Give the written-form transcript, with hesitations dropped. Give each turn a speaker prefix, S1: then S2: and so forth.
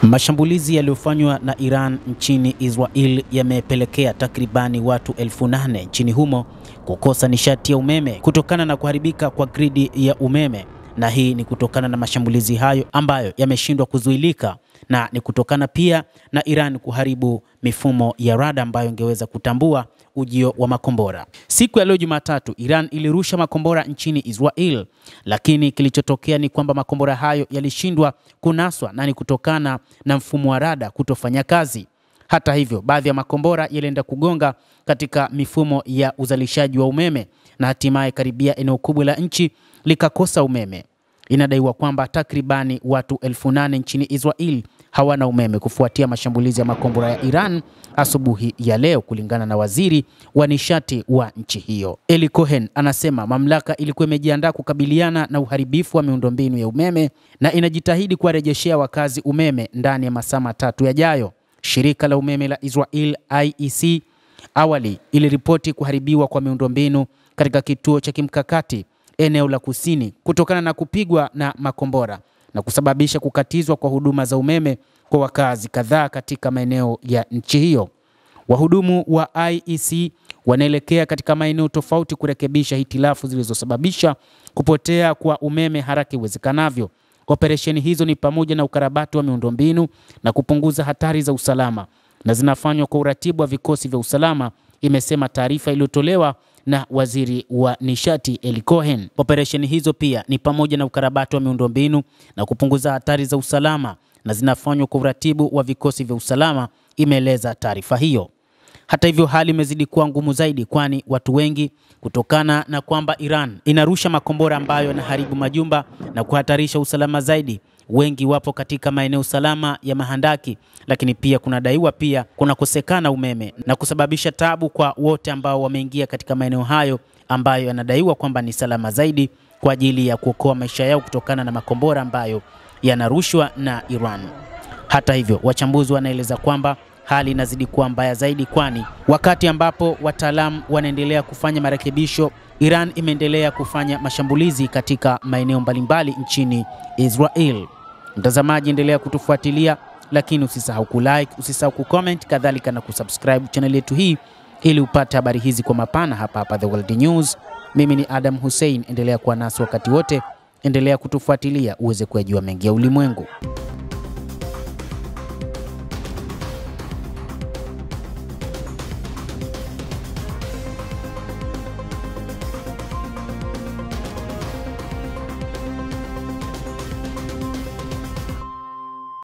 S1: Mashambulizi yaliyofanywa na Iran nchini Israel yamepelekea takribani watu 8,000 nchini humo kukosa nishati ya umeme kutokana na kuharibika kwa gridi ya umeme, na hii ni kutokana na mashambulizi hayo ambayo yameshindwa kuzuilika, na ni kutokana pia na Iran kuharibu mifumo ya rada ambayo ingeweza kutambua ujio wa makombora. Siku ya leo Jumatatu, Iran ilirusha makombora nchini Israel, lakini kilichotokea ni kwamba makombora hayo yalishindwa kunaswa, na ni kutokana na mfumo wa rada kutofanya kazi. Hata hivyo, baadhi ya makombora yalienda kugonga katika mifumo ya uzalishaji wa umeme na hatimaye karibia eneo kubwa la nchi likakosa umeme. Inadaiwa kwamba takribani watu 8,000 nchini Israel hawana umeme kufuatia mashambulizi ya makombora ya Iran asubuhi ya leo, kulingana na waziri wa nishati wa nchi hiyo. Eli Cohen anasema mamlaka ilikuwa imejiandaa kukabiliana na uharibifu wa miundombinu ya umeme na inajitahidi kuwarejeshea wakazi umeme ndani ya masaa 3 yajayo. Shirika la umeme la Israel IEC awali iliripoti kuharibiwa kwa miundombinu katika kituo cha kimkakati eneo la kusini kutokana na kupigwa na makombora na kusababisha kukatizwa kwa huduma za umeme kwa wakazi kadhaa katika maeneo ya nchi hiyo. Wahudumu wa IEC wanaelekea katika maeneo tofauti kurekebisha hitilafu zilizosababisha kupotea kwa umeme haraka iwezekanavyo. Operesheni hizo ni pamoja na ukarabati wa miundombinu na kupunguza hatari za usalama, na zinafanywa kwa uratibu wa vikosi vya usalama, imesema taarifa iliyotolewa na waziri wa nishati Eli Cohen. Operesheni hizo pia ni pamoja na ukarabati wa miundombinu na kupunguza hatari za usalama, na zinafanywa kwa uratibu wa vikosi vya usalama, imeeleza taarifa hiyo. Hata hivyo, hali imezidi kuwa ngumu zaidi, kwani watu wengi, kutokana na kwamba Iran inarusha makombora ambayo yanaharibu majumba na kuhatarisha usalama zaidi, wengi wapo katika maeneo salama ya mahandaki, lakini pia kunadaiwa pia kunakosekana umeme na kusababisha tabu kwa wote ambao wameingia katika maeneo hayo ambayo yanadaiwa kwamba ni salama zaidi kwa ajili ya kuokoa maisha yao kutokana na makombora ambayo yanarushwa na Iran. Hata hivyo, wachambuzi wanaeleza kwamba hali inazidi kuwa mbaya zaidi, kwani wakati ambapo wataalamu wanaendelea kufanya marekebisho, Iran imeendelea kufanya mashambulizi katika maeneo mbalimbali nchini Israel. Mtazamaji, endelea kutufuatilia, lakini usisahau kulike, usisahau kucomment, kadhalika na kusubscribe channel yetu hii ili upate habari hizi kwa mapana hapa The World News. Mimi ni Adam Hussein, endelea kuwa nasi wakati wote, endelea kutufuatilia uweze kujua mengi ya ulimwengu.